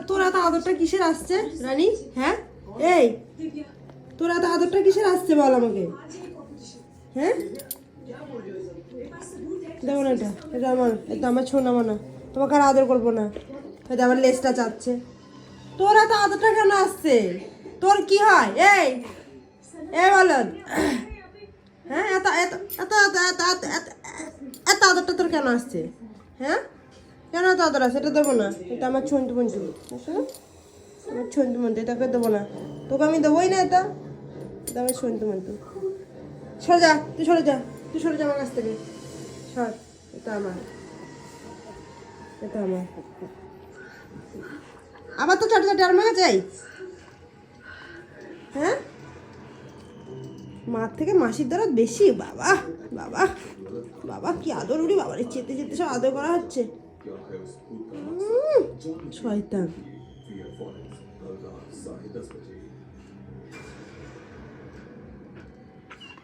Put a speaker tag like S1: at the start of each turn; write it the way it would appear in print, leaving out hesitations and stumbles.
S1: তোরা তো আদরটা কিসের আসছে রানী? হ্যাঁ এই তোরা তো আদরটা কিসের আসছে বল আমাকে। হ্যাঁ দেখো না, এটা আমার ছোনা মানা, তোমাকে আর আদর করবো না। এটা আমার লেজটা চাচ্ছে। তোরা তো আদরটা কেন আসছে? তোর কি হয় এই বলদ? হ্যাঁ এত এত এত এত এত এত আদরটা তোর কেন আসছে? হ্যাঁ কেন এত আদর আছে? এটা দেবো না, এটা আমার ছন্তু মন্তু, আমার ছন্তু মন্তু, এটাকে দেবো না, তোকে আমি দেবোই না। এটা আমার ছন্তু মন্তু। সরে যা, তুই সরে যা, তুই সরে যা আমার কাছ থেকে, সর। এটা আমার, এটা আমার। আবার তো চাটা চাটা আর মাখা চাই। হ্যাঁ মার থেকে মাসির দ্বারা বেশি। বাবা বাবা বাবা কি আদর উড়ি, বাবার চেতে চেতে সব আদর করা হচ্ছে। শয়তান।